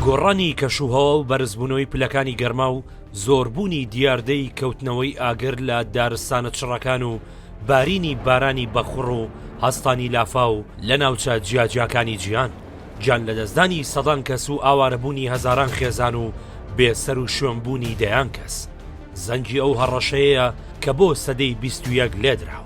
گۆڕانی کەشوهەوا و بەرزبوونەوەی پلەکانی گەرما و زۆربوونی دیاردەی کەوتنەوەی ئاگر لە دارستانە چڕەکان و بارینی بارانی بەخوڕ و هەستانی لافا و لە ناوچە جیاجیاکانی جیهان، گیان لە دەستدانی سەدان کەس و ئاوارەبوونی هەزاران خێزان و بێسەر و شوێنبوونی دەیان کەس، زەنگی ئەو هەڕەشەیە کە بۆ سەدەی 21 لێدراوە.